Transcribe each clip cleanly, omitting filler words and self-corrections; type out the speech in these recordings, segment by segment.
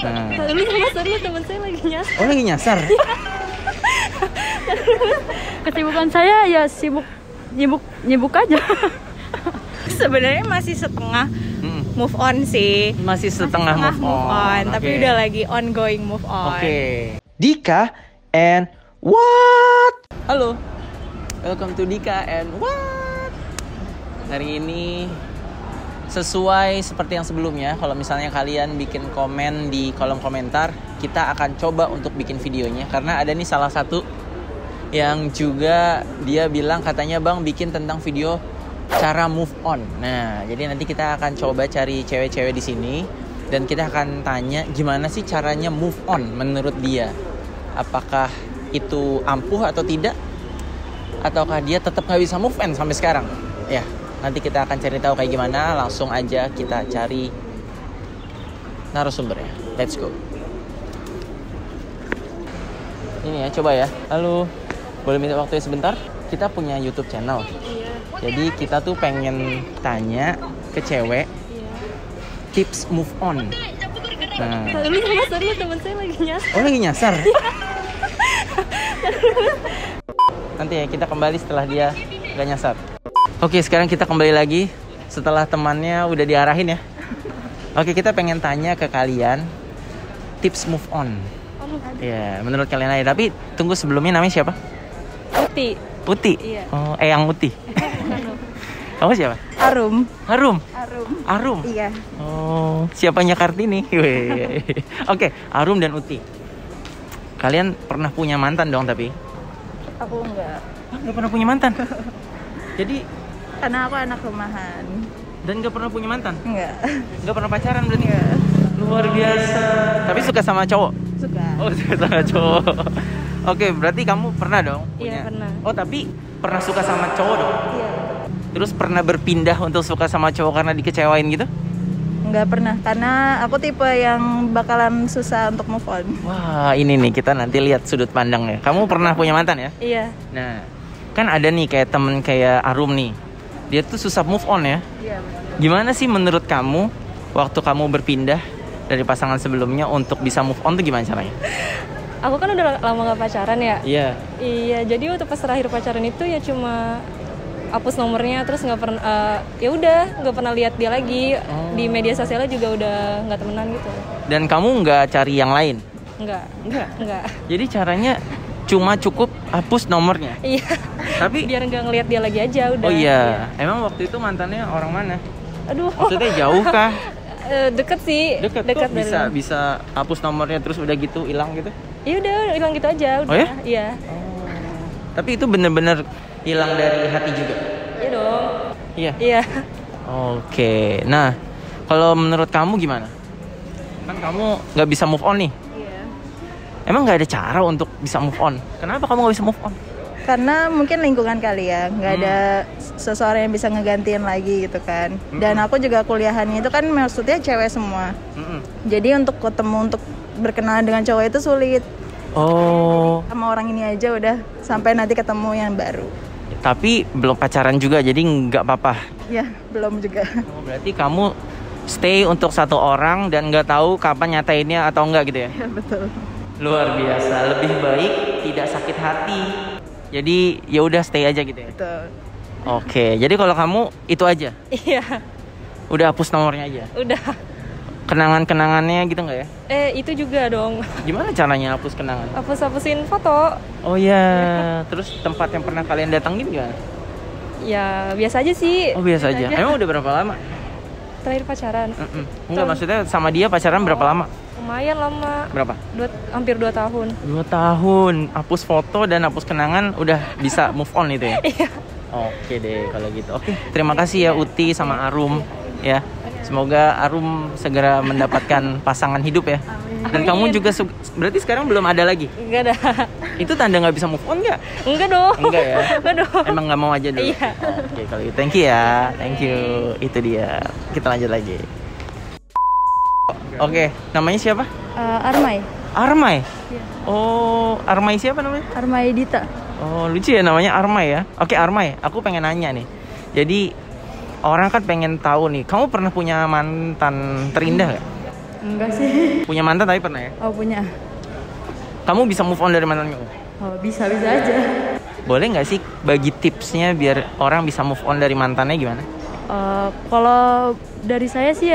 Nah. Lu teman saya lagi nyasar. Oh, lagi nyasar? Kesibukan saya ya sibuk nyibuk aja. Sebenarnya masih setengah move on sih. Masih setengah move on. Tapi Okay. udah lagi ongoing move on. Oke. Dika and what? Halo. Welcome to Dika and what? Hari ini sesuai seperti yang sebelumnya, kalau misalnya kalian bikin komen di kolom komentar, kita akan coba untuk bikin videonya. Karena ada nih salah satu yang juga dia bilang katanya bang bikin tentang video cara move on. Nah, jadi nanti kita akan coba cari cewek-cewek di sini dan kita akan tanya gimana sih caranya move on menurut dia. Apakah itu ampuh atau tidak? Ataukah dia tetap nggak bisa move on sampai sekarang? Ya, nanti kita akan cari tahu kayak gimana. Langsung aja kita cari narasumbernya. Let's go. Ini ya, coba ya. Halo, boleh minta waktunya sebentar? Kita punya YouTube channel. Iya. Jadi kita tuh pengen tanya ke cewek tips move on. Nah. Lu teman saya lagi nyasar. Oh, lagi nyasar? Nanti ya kita kembali setelah dia gak nyasar. Oke, sekarang kita kembali lagi setelah temannya udah diarahin ya. Oke, kita pengen tanya ke kalian tips move on. Ya, menurut kalian aja. Tapi tunggu, sebelumnya namanya siapa? Uti. Uti? Iya. Oh, Eyang Uti. Kamu siapa? Arum. Arum? Arum. Arum? Iya. Oh, siapanya Kartini? Oke, Arum dan Uti. Kalian pernah punya mantan dong tapi? Aku enggak. Nggak pernah punya mantan? Jadi Karena aku anak rumahan. dan nggak pernah punya mantan? Enggak. Nggak pernah pacaran berarti? Enggak. Luar biasa. Tapi suka sama cowok? Suka. Oh, suka sama cowok. Oke, berarti kamu pernah dong punya? Iya, pernah. Oh, tapi pernah suka sama cowok dong? Iya. Terus pernah berpindah untuk suka sama cowok karena dikecewain gitu? Enggak pernah. Karena aku tipe yang bakalan susah untuk move on. Wah, ini nih kita nanti lihat sudut pandangnya. Kamu pernah punya mantan ya? Iya. Nah, kan ada nih kayak temen kayak Arum nih. Dia tuh susah move on ya. Iya. Gimana sih menurut kamu waktu kamu berpindah dari pasangan sebelumnya untuk bisa move on tuh gimana caranya? Aku kan udah lama gak pacaran ya. Iya. Iya, jadi waktu pas terakhir pacaran itu ya cuma hapus nomornya, terus nggak pernah ya udah nggak pernah lihat dia lagi. Di media sosialnya juga udah nggak temenan gitu. Dan kamu nggak cari yang lain? Enggak. Jadi caranya cuma cukup hapus nomornya. Iya. Tapi Biar nggak ngelihat dia lagi aja udah. oh iya, emang waktu itu mantannya orang mana? Aduh. Maksudnya jauh kah? Deket sih. Dekat kok bisa hapus nomornya terus udah gitu hilang gitu? Iya udah hilang gitu aja. Udah. Oh ya? Iya. Tapi itu bener-bener hilang dari hati juga? Iya dong. Iya. Iya. Oke, nah kalau menurut kamu gimana? Kan kamu nggak bisa move on nih. Iya. Emang nggak ada cara untuk bisa move on? Kenapa kamu nggak bisa move on? Karena mungkin lingkungan kali ya, nggak ada seseorang yang bisa ngegantiin lagi gitu kan. Dan aku juga kuliahannya itu kan maksudnya cewek semua. Jadi untuk ketemu, untuk berkenalan dengan cowok itu sulit. Oh, Sama orang ini aja udah sampai nanti ketemu yang baru. tapi belum pacaran juga, jadi nggak apa-apa. Ya, belum juga. Oh, berarti kamu stay untuk satu orang dan nggak tahu kapan nyatainnya atau enggak gitu ya? Ya, betul. Luar biasa, lebih baik tidak sakit hati. Jadi ya udah stay aja gitu ya. Betul. Oke, jadi kalau kamu itu aja, Iya. udah hapus nomornya aja. Udah. Kenangan-kenangannya gitu nggak ya? Itu juga dong. Gimana caranya hapus kenangan? Hapus-hapusin foto. Oh iya, terus tempat yang pernah kalian datangin gimana? Ya biasa aja sih. Oh biasa aja. Emang udah berapa lama? Terakhir pacaran. Enggak, maksudnya sama dia pacaran berapa lama? Lumayan lama. Berapa? Hampir 2 tahun. 2 tahun. Hapus foto dan hapus kenangan udah bisa move on itu ya? Iya. Oke deh kalau gitu. Oke, terima kasih ya Uti sama Arum ya. Semoga Arum segera mendapatkan pasangan hidup ya. Dan kamu juga berarti sekarang belum ada lagi? Enggak ada. Itu tanda nggak bisa move on nggak? Enggak dong. Enggak ya? Enggak dong. Emang nggak mau aja dulu? Iya. Oke kalau gitu, thank you ya. Thank you. Itu dia. Kita lanjut lagi. Oke, namanya siapa? Armai. Armai? Iya. Oh, Armai siapa namanya? Armai Dita. Oh, lucu ya namanya Armai ya. Oke, Armai, aku pengen nanya nih. Jadi orang kan pengen tahu nih, kamu pernah punya mantan terindah gak? Enggak sih. Punya mantan tapi pernah ya? Oh punya. Kamu bisa move on dari mantan kamu? Oh bisa-bisa aja. Boleh nggak sih bagi tipsnya biar orang bisa move on dari mantannya gimana? Kalau dari saya sih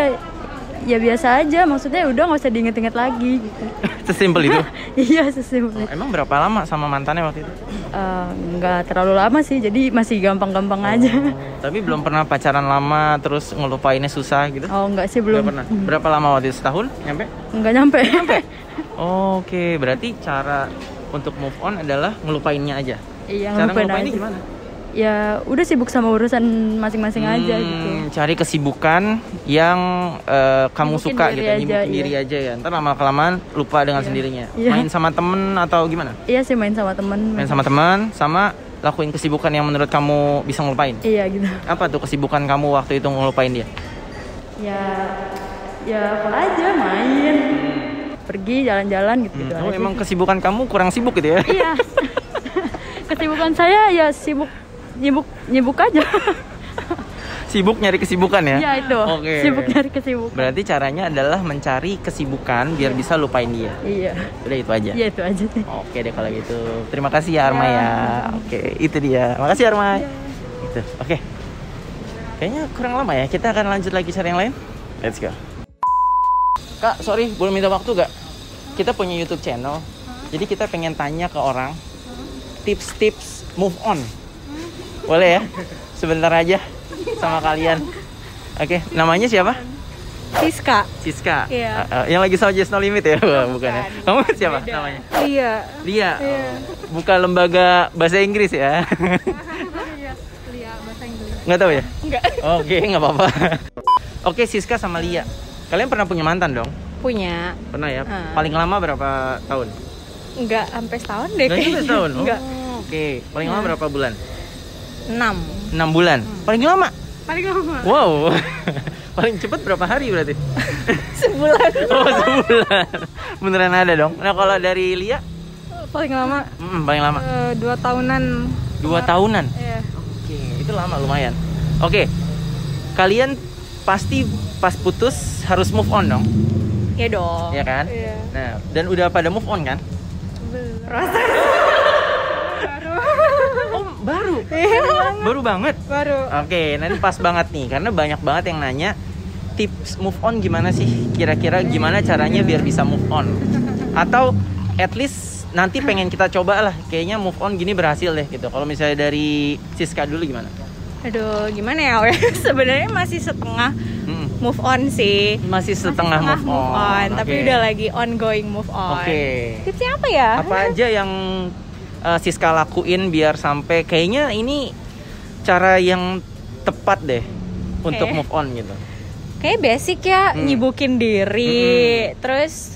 ya biasa aja. Maksudnya udah nggak usah diinget-inget lagi gitu. Sesimpel itu? Iya sesimpel. Emang berapa lama sama mantannya waktu itu? Nggak terlalu lama sih. Jadi masih gampang-gampang aja. Tapi belum pernah pacaran lama terus ngelupainnya susah gitu? Oh nggak sih belum. Nggak pernah. Berapa lama waktu itu? Setahun? Nyampe? Nggak nyampe. Oke, berarti cara untuk move on adalah ngelupainnya aja. Iya, cara ngelupain ngelupainnya aja. gimana? Ya udah sibuk sama urusan masing-masing aja gitu. Cari kesibukan yang kamu Nyibukin suka diri gitu, aja, nyibukin diri iya. aja ya. Ntar lama-kelamaan lupa dengan sendirinya. Iya. Main sama temen atau gimana? Iya sih main sama temen. Main sama teman, sama lakuin kesibukan yang menurut kamu bisa ngelupain. Iya gitu. Apa tuh kesibukan kamu waktu itu ngelupain dia? Ya apa aja main. Pergi jalan-jalan gitu. Oh, emang kesibukan kamu kurang sibuk gitu ya? Iya. Kesibukan saya ya sibuk nyibuk aja. Sibuk nyari kesibukan ya? Iya itu. Oke. Sibuk nyari kesibukan. Berarti caranya adalah mencari kesibukan biar bisa lupain dia. Iya. Udah itu aja. Iya itu aja sih. Oke deh kalau gitu. Terima kasih ya Arma ya. Oke, itu dia. Makasih Arma. Itu. Oke. Kayaknya kurang lama ya. Kita akan lanjut lagi cari yang lain. Let's go. Kak, sorry, boleh minta waktu gak? Kita punya YouTube channel. Jadi kita pengen tanya ke orang tips-tips move on. Boleh ya? Sebentar aja sama kalian. Oke, namanya siapa? Siska. Siska. Iya. Yang lagi sama Just No Limit ya? Wah, bukan ya. Kamu siapa namanya? Iya. Lia. Buka lembaga bahasa Inggris ya? Lia bahasa Inggris. Nggak tahu ya? Enggak. Oke, nggak apa-apa. Oke, Siska sama Lia. Kalian pernah punya mantan dong? Punya. Pernah ya? Paling lama berapa tahun? Enggak sampai setahun deh. Nggak sampai setahun? Enggak. Oke, paling lama berapa bulan? 6. 6 bulan. Paling lama? Paling lama. Wow. Paling cepat berapa hari berarti? Sebulan. Oh, sebulan. Beneran ada dong. Nah, kalau dari Lia? Paling lama Paling lama. 2 tahunan. 2 tahunan? Iya. Oke, itu lama lumayan. Oke, kalian pasti pas putus harus move on dong? Iya dong. Iya kan? Iya. Nah, dan udah pada move on kan? Oh, baru? Baru banget? Baru. Oke, nanti pas banget nih. Karena banyak banget yang nanya tips move on gimana sih? Kira-kira gimana caranya biar bisa move on? Atau at least nanti pengen kita coba lah. Kayaknya move on gini berhasil deh gitu. Kalau misalnya dari Siska dulu gimana? Aduh, gimana ya? Sebenarnya masih setengah move on sih. Masih setengah move on. Tapi Oke. udah lagi ongoing move on. Oke. Tipsnya apa ya? Apa aja yang Siska lakuin biar sampai kayaknya ini cara yang tepat deh untuk move on gitu. Kayak basic ya, nyibukin diri. Terus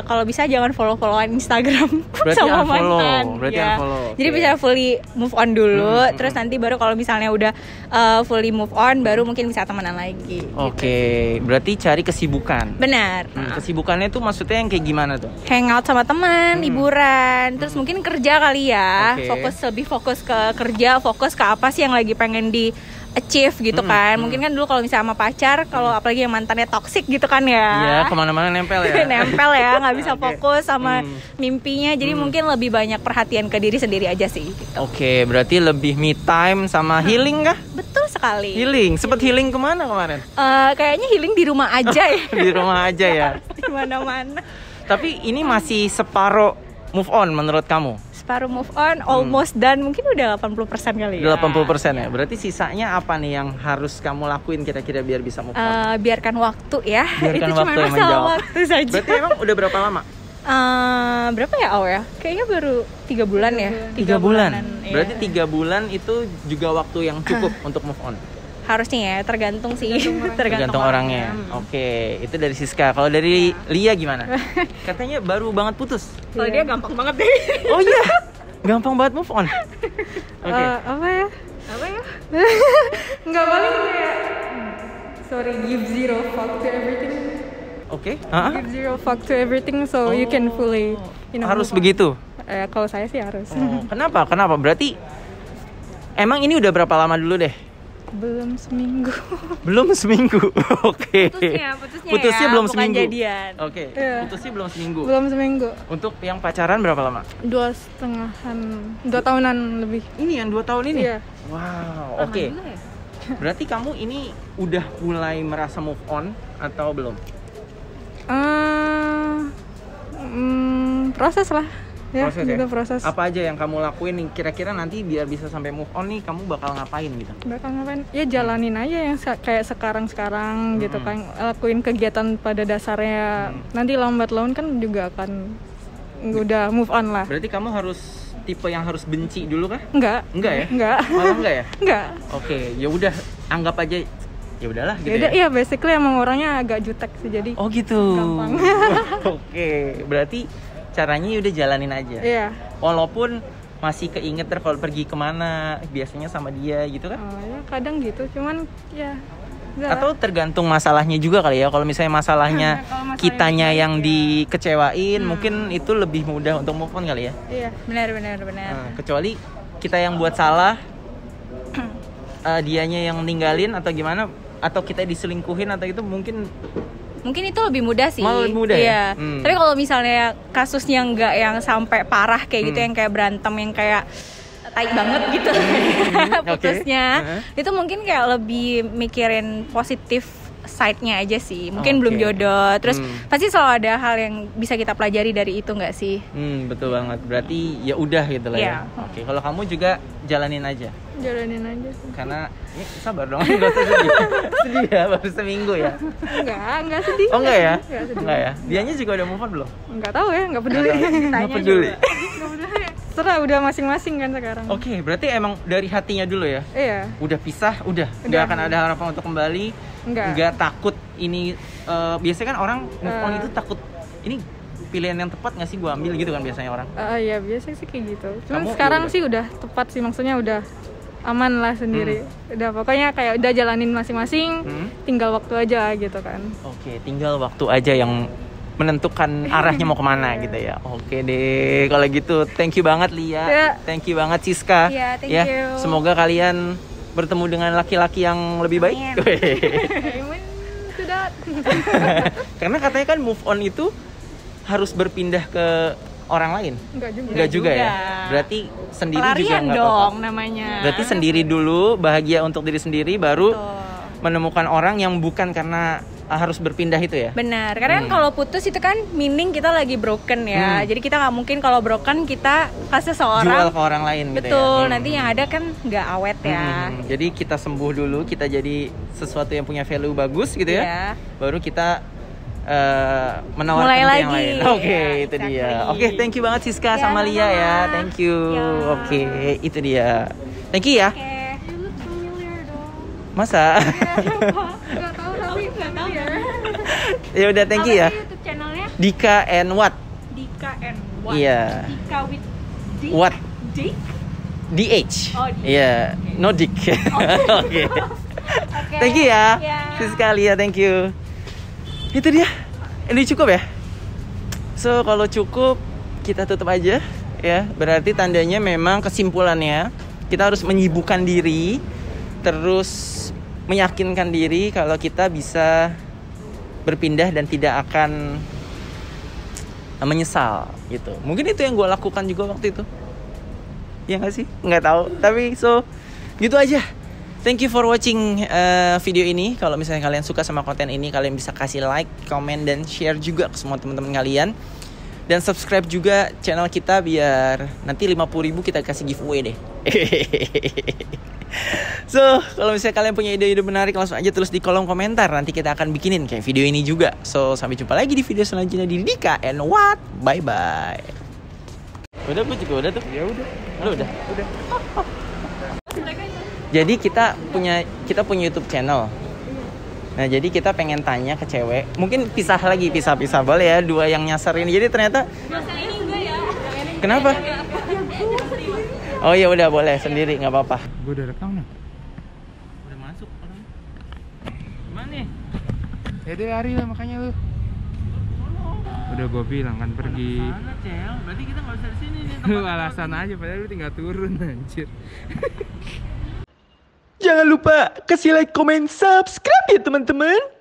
kalau bisa jangan follow-followan Instagram Berarti sama unfollow. mantan. Berarti ya. unfollow. Jadi Oke. bisa fully move on dulu. Terus nanti baru kalau misalnya udah fully move on, baru mungkin bisa temenan lagi. Oke, berarti cari kesibukan. Benar. Kesibukannya tuh maksudnya yang kayak gimana tuh? Hangout sama teman, liburan, terus mungkin kerja kali ya. Oke. Lebih fokus ke kerja, fokus ke apa sih yang lagi pengen di achieve gitu kan. Mungkin kan dulu kalau misalnya sama pacar, kalau apalagi yang mantannya toxic gitu kan ya. Iya, kemana-mana nempel ya. Nempel ya, nggak bisa Oke. fokus sama mimpinya. Jadi mungkin lebih banyak perhatian ke diri sendiri aja sih. Gitu. Oke, berarti lebih me time sama healing kah? Betul sekali. Healing, sempet healing kemana kemarin? Kayaknya healing di rumah aja ya. Di rumah aja ya. Di mana-mana. Tapi ini masih separuh move on menurut kamu? Separuh move on, almost done. Mungkin udah 80% kali ya. 80% ya. Berarti sisanya apa nih yang harus kamu lakuin kira-kira biar bisa move on? Biarkan waktu ya. Biarkan Itu cuma waktu yang masalah menjawab. waktu saja. Berarti emang udah berapa lama? Berapa ya Aw ya? Kayaknya baru 3 bulan ya. 3 bulan. bulanan, iya. Berarti 3 bulan itu juga waktu yang cukup untuk move on. Harusnya ya, tergantung sih. Tergantung orangnya. Oke, itu dari Siska. Kalau dari Lia gimana? Katanya baru banget putus. Kalau dia gampang banget deh. Oh iya, gampang banget move on. Oke. Apa ya? Nggak paling kayak sorry, give zero fuck to everything. Oke. Give zero fuck to everything so you can fully Harus move on. begitu. Kalau saya sih harus. Kenapa? Berarti emang ini udah berapa lama dulu deh? Belum seminggu. Belum seminggu. Oke. Putusnya belum bukan seminggu. jadian. Oke. Iya. Putusnya belum seminggu. Belum seminggu. Untuk yang pacaran berapa lama? 2,5 tahunan lebih. Ini yang 2 tahun ini? Iya. Wow, oke. Berarti kamu ini udah mulai merasa move on atau belum? Proses lah. Ya, Proses juga ya? proses. Apa aja yang kamu lakuin nih kira-kira nanti biar bisa sampai move on nih kamu bakal ngapain gitu? Bakal ngapain? Ya jalanin aja yang kayak sekarang gitu kan. Lakuin kegiatan pada dasarnya. Nanti lambat laun kan juga akan udah move on lah. Berarti kamu harus tipe yang harus benci dulu kah? Enggak. Enggak ya? Enggak. Malah enggak ya? Enggak. Oke, ya udah anggap aja ya udahlah gitu Yaudah, ya. iya basically emang orangnya agak jutek sih jadi. Oh gitu. Gampang. Oke, berarti caranya ya udah jalanin aja. Iya. Walaupun masih keinget kalau pergi kemana biasanya sama dia gitu kan? Oh ya kadang gitu, cuman ya. Enggak. Atau tergantung masalahnya juga kali ya. Kalau misalnya masalahnya Kalau masalahnya kitanya dibalik, yang ya. dikecewain, mungkin itu lebih mudah untuk move on kali ya. Iya. Benar. Kecuali kita yang buat salah, dianya yang ninggalin atau gimana, atau kita diselingkuhin atau itu mungkin Mungkin itu lebih mudah sih. Malah lebih mudah ya? Iya. Tapi kalau misalnya kasusnya nggak yang sampai parah kayak gitu, yang kayak berantem, yang kayak tai banget gitu putusnya, itu mungkin kayak lebih mikirin positif side-nya aja sih. Mungkin belum jodoh. Terus pasti selalu ada hal yang bisa kita pelajari dari itu nggak sih? betul banget. Berarti ya udah gitu lah ya. Oke, kalau kamu juga jalanin aja. Jalanin aja sih. Karena ya, sabar dong, nggak usah sedih. Sedih ya, baru seminggu ya. Enggak sedih. Oh enggak ya? Enggak sedih. Enggak ya? Dianya juga udah move on belum? Enggak tahu ya, enggak peduli. Nggak peduli. Enggak peduli. Serah udah masing-masing kan sekarang. Oke, berarti emang dari hatinya dulu ya? Iya. Udah pisah, udah. Nggak akan ada harapan untuk kembali. Nggak takut ini, biasanya kan orang move on itu takut, ini pilihan yang tepat nggak sih gue ambil gitu kan biasanya orang. Iya biasa sih kayak gitu. Cuman Kamu, sekarang ya sih udah tepat sih, maksudnya udah aman lah sendiri. Udah pokoknya kayak udah jalanin masing-masing, tinggal waktu aja gitu kan. Oke, tinggal waktu aja yang menentukan arahnya mau kemana gitu ya. Oke deh, kalau gitu thank you banget Lia, thank you banget Siska. Iya, thank ya. you. Semoga kalian bertemu dengan laki-laki yang lebih baik. Sudah. Karena katanya kan move on itu harus berpindah ke orang lain. Enggak juga ya. Berarti sendiri Pelarian juga enggak dong apa-apa. namanya. Berarti sendiri dulu, bahagia untuk diri sendiri, baru menemukan orang yang bukan karena harus berpindah itu ya. Benar, karena kan kalau putus itu kan meaning kita lagi broken ya. Jadi kita nggak mungkin kalau broken kita kasih seorang jual ke orang lain gitu ya. Betul, nanti yang ada kan nggak awet ya. Jadi kita sembuh dulu, kita jadi sesuatu yang punya value bagus gitu ya. Baru kita menawarkan mulai ke lagi yang lain. Oke, itu dia. Oke, thank you banget Siska sama Lia ya. Thank you. Oke, itu dia. Thank you ya. Masa? Enggak tahu tapi enggak tahu ya. Ya udah, thank you ya. YouTube channelnya Dika and What? Dika and What? Iya. Dika with D. What? D? DH. Oh, DH. Iya, no Dick. Oke. Thank you ya. Siska, Lia, thank you. Itu dia. Ini cukup ya? So, kalau cukup kita tutup aja ya. Berarti tandanya memang kesimpulannya kita harus menyibukkan diri, terus meyakinkan diri kalau kita bisa berpindah dan tidak akan menyesal gitu. Mungkin itu yang gue lakukan juga waktu itu. Ya nggak sih? Nggak tahu. Tapi so gitu aja. Thank you for watching video ini. Kalau misalnya kalian suka sama konten ini, kalian bisa kasih like, comment, dan share juga ke semua teman-teman kalian. Dan subscribe juga channel kita biar nanti 50.000 kita kasih giveaway deh. So, kalau misalnya kalian punya ide-ide menarik, langsung aja tulis di kolom komentar. Nanti kita akan bikinin kayak video ini juga. So, sampai jumpa lagi di video selanjutnya di Dika and What. Bye-bye. Udah, gue juga udah tuh. Ya udah. Lu udah? Udah. Jadi kita punya YouTube channel. Nah, jadi kita pengen tanya ke cewek. Mungkin pisah boleh ya, dua yang nyasar ini. Jadi ternyata kenapa? Oh ya udah, boleh sendiri, nggak apa-apa. Gue udah rekam nih. Udah masuk orang. Gimana nih? Ya dia lari lah makanya lu. Udah gue bilang kan pergi. Sana, Cel. Berarti kita nggak bisa di sini nih. Lu alasan aja, padahal lu tinggal turun anjir. Jangan lupa kasih like, comment, subscribe ya teman-teman.